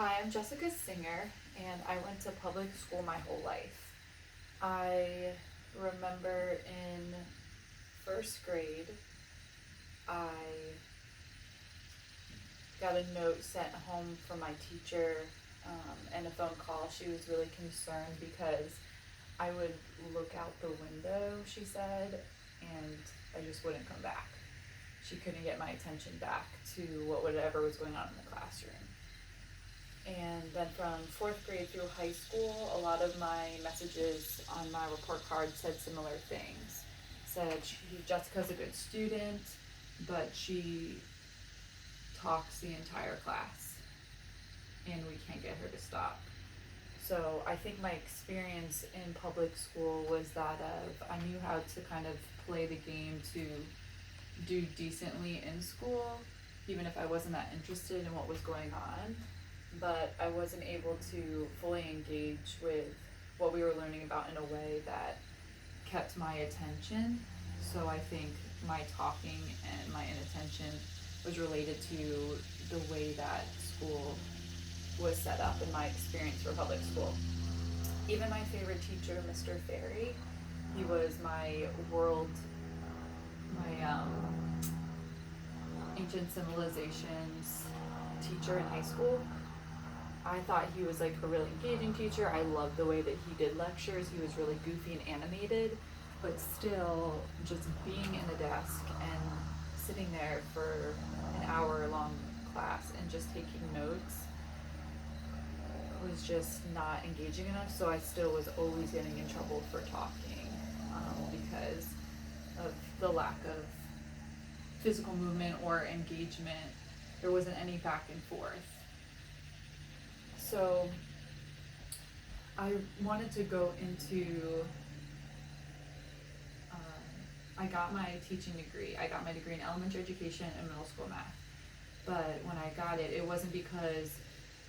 Hi, I'm Jessica Singer, and I went to public school my whole life. I remember in first grade, I got a note sent home from my teacher and a phone call. She was really concerned because I would look out the window, she said, and I just wouldn't come back. She couldn't get my attention back to whatever was going on in the classroom. And then from fourth grade through high school, a lot of my messages on my report card said similar things. Said Jessica's a good student, but she talks the entire class, and we can't get her to stop. So I think my experience in public school was that of I knew how to kind of play the game to do decently in school, even if I wasn't that interested in what was going on, but I wasn't able to fully engage with what we were learning about in a way that kept my attention. So I think my talking and my inattention was related to the way that school was set up in my experience for public school. Even my favorite teacher, Mr. Ferry, he was my ancient civilizations teacher in high school. I thought he was like a really engaging teacher. I loved the way that he did lectures. He was really goofy and animated, but still just being in the desk and sitting there for an hour long class and just taking notes was just not engaging enough. So I still was always getting in trouble for talking because of the lack of physical movement or engagement. There wasn't any back and forth. So I wanted to go into, I got my teaching degree. I got my degree in elementary education and middle school math. But when I got it, it wasn't because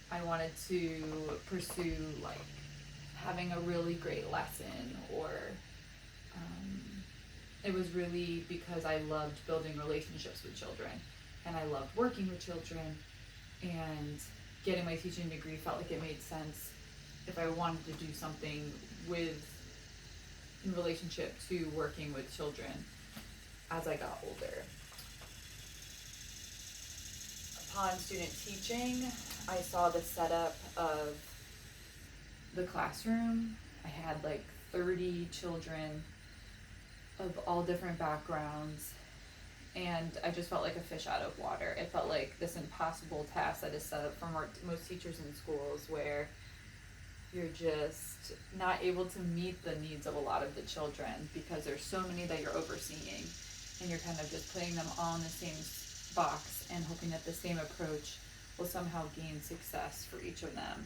I wanted to pursue like having a really great lesson or it was really because I loved building relationships with children and I loved working with children, and getting my teaching degree felt like it made sense if I wanted to do something with in relationship to working with children as I got older. Upon student teaching, I saw the setup of the classroom. I had like 30 children of all different backgrounds, and I just felt like a fish out of water. It felt like this impossible task that is set up for most teachers in schools, where you're just not able to meet the needs of a lot of the children because there's so many that you're overseeing, and you're kind of just putting them all in the same box and hoping that the same approach will somehow gain success for each of them.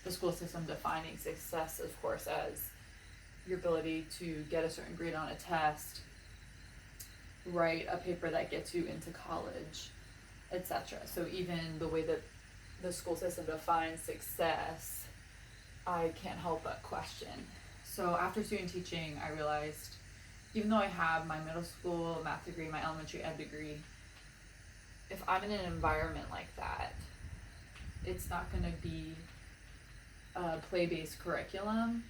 The school system defining success, of course, as your ability to get a certain grade on a test, write a paper that gets you into college, etc. So even the way that the school system defines success, I can't help but question. So after student teaching, I realized even though I have my middle school math degree, my elementary ed degree, if I'm in an environment like that, it's not going to be a play-based curriculum.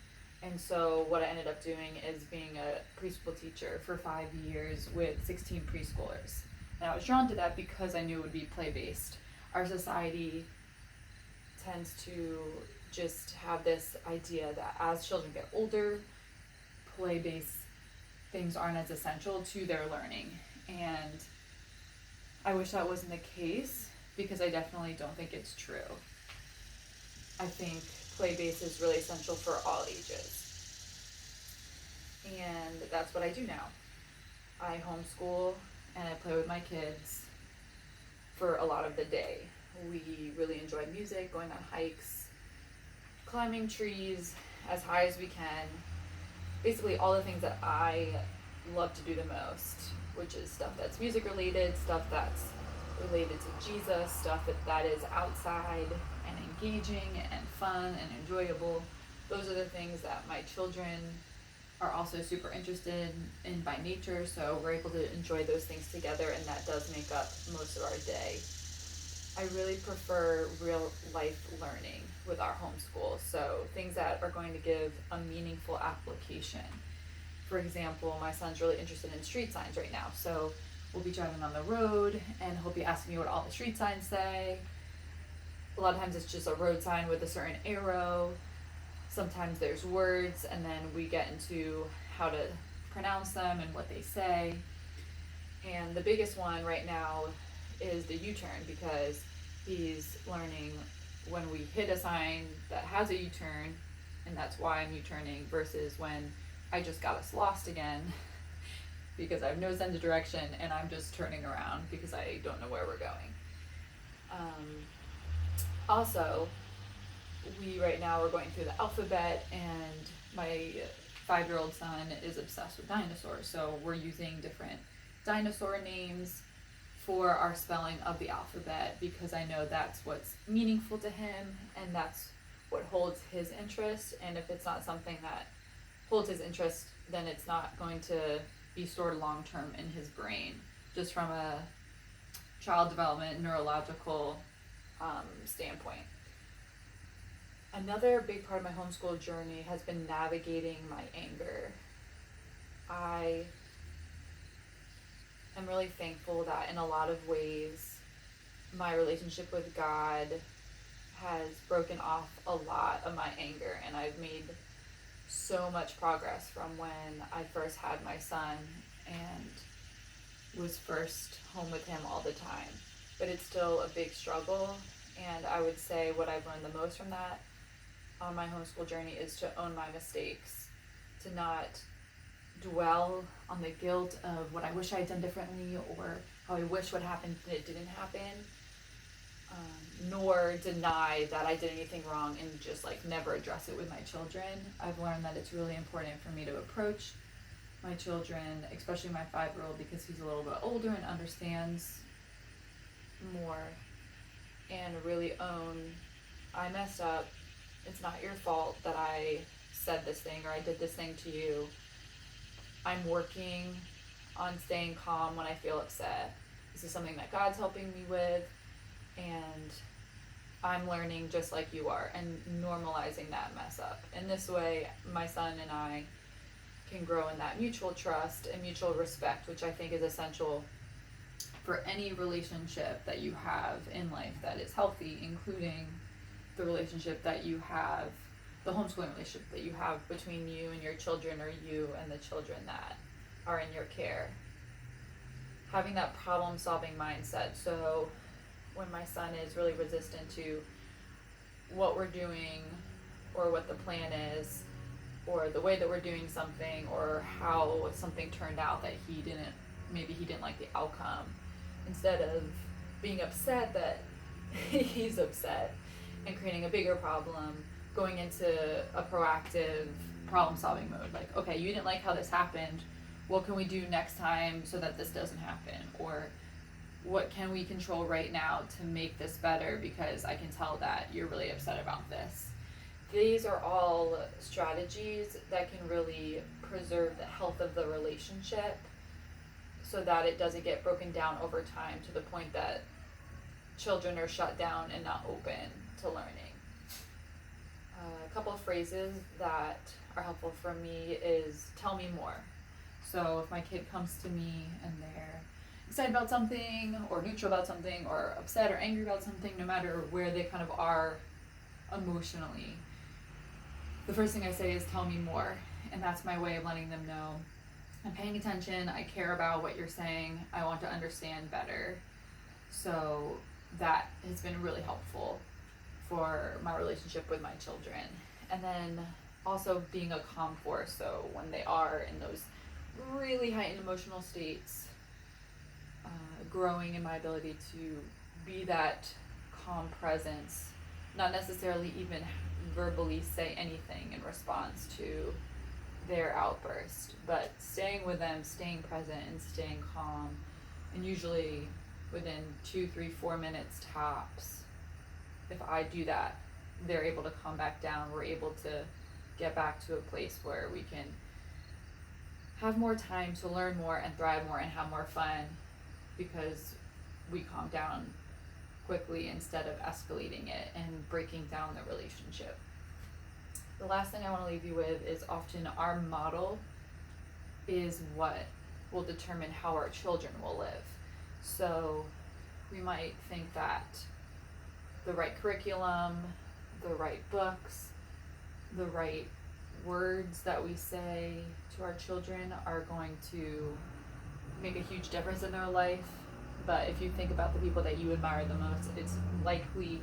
And so what I ended up doing is being a preschool teacher for 5 years with 16 preschoolers. And I was drawn to that because I knew it would be play-based. Our society tends to just have this idea that as children get older, play-based things aren't as essential to their learning. And I wish that wasn't the case, because I definitely don't think it's true. I think play-based is really essential for all ages. And that's what I do now. I homeschool and I play with my kids for a lot of the day. We really enjoy music, going on hikes, climbing trees as high as we can. Basically all the things that I love to do the most, which is stuff that's music related, stuff that's related to Jesus, stuff that is outside and engaging and fun and enjoyable. Those are the things that my children are also super interested in by nature, so we're able to enjoy those things together, and that does make up most of our day. I really prefer real life learning with our homeschool. So things that are going to give a meaningful application. For example, my son's really interested in street signs right now. So we'll be driving on the road and he'll be asking me what all the street signs say. A lot of times it's just a road sign with a certain arrow. Sometimes there's words, and then we get into how to pronounce them and what they say. And the biggest one right now is the U-turn, because he's learning when we hit a sign that has a U-turn, and that's why I'm U-turning, versus when I just got us lost again because I have no sense of direction and I'm just turning around because I don't know where we're going. Also, we right now are going through the alphabet, and my 5-year-old son is obsessed with dinosaurs, so we're using different dinosaur names for our spelling of the alphabet, because I know that's what's meaningful to him and that's what holds his interest. And if it's not something that holds his interest, then it's not going to be stored long term in his brain, just from a child development neurological standpoint. Another big part of my homeschool journey has been navigating my anger. I am really thankful that in a lot of ways my relationship with God has broken off a lot of my anger, and I've made so much progress from when I first had my son and was first home with him all the time. But it's still a big struggle, and I would say what I've learned the most from that on my homeschool journey is to own my mistakes, to not dwell on the guilt of what I wish I had done differently or how I wish what happened and it didn't happen, nor deny that I did anything wrong and just like never address it with my children. I've learned that it's really important for me to approach my children, especially my 5-year-old, because he's a little bit older and understands more, and really own, I messed up. It's not your fault that I said this thing or I did this thing to you. I'm working on staying calm when I feel upset. This is something that God's helping me with, and I'm learning just like you are and normalizing that mess up. In this way, my son and I can grow in that mutual trust and mutual respect, which I think is essential for any relationship that you have in life that is healthy, including the relationship that you have, the homeschooling relationship that you have between you and your children, or you and the children that are in your care. Having that problem solving mindset. So when my son is really resistant to what we're doing or what the plan is or the way that we're doing something or how something turned out that maybe he didn't like the outcome, instead of being upset that he's upset and creating a bigger problem, going into a proactive problem solving mode. Like, okay, you didn't like how this happened. What can we do next time so that this doesn't happen? Or what can we control right now to make this better, because I can tell that you're really upset about this. These are all strategies that can really preserve the health of the relationship so that it doesn't get broken down over time to the point that children are shut down and not open to learning. A couple of phrases that are helpful for me is tell me more. So if my kid comes to me and they're excited about something or neutral about something or upset or angry about something, no matter where they kind of are emotionally, the first thing I say is tell me more. And that's my way of letting them know I'm paying attention, I care about what you're saying, I want to understand better. So that has been really helpful for my relationship with my children. And then also being a calm force. So when they are in those really heightened emotional states, growing in my ability to be that calm presence, not necessarily even verbally say anything in response to their outburst, but staying with them, staying present and staying calm. And usually within 2, 3, 4 minutes tops, if I do that, they're able to calm back down. We're able to get back to a place where we can have more time to learn more and thrive more and have more fun, because we calm down quickly instead of escalating it and breaking down the relationship. The last thing I want to leave you with is often our model is what will determine how our children will live. So we might think that the right curriculum, the right books, the right words that we say to our children are going to make a huge difference in their life. But if you think about the people that you admire the most, it's likely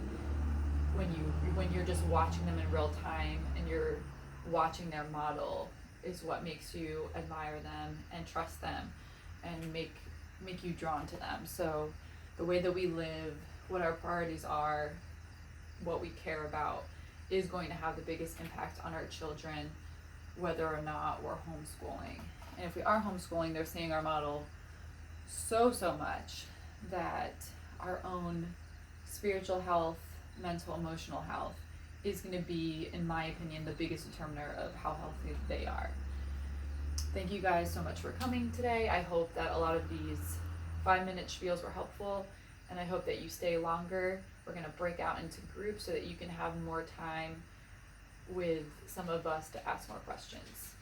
when you're just watching them in real time and you're watching their model is what makes you admire them and trust them and make you drawn to them. So the way that we live, what our priorities are, what we care about is going to have the biggest impact on our children, whether or not we're homeschooling. And if we are homeschooling, they're seeing our model so much that our own spiritual health, mental, emotional health is going to be, in my opinion, the biggest determiner of how healthy they are. Thank you guys so much for coming today. I hope that a lot of these 5-minute spiels were helpful, and I hope that you stay longer. We're going to break out into groups so that you can have more time with some of us to ask more questions.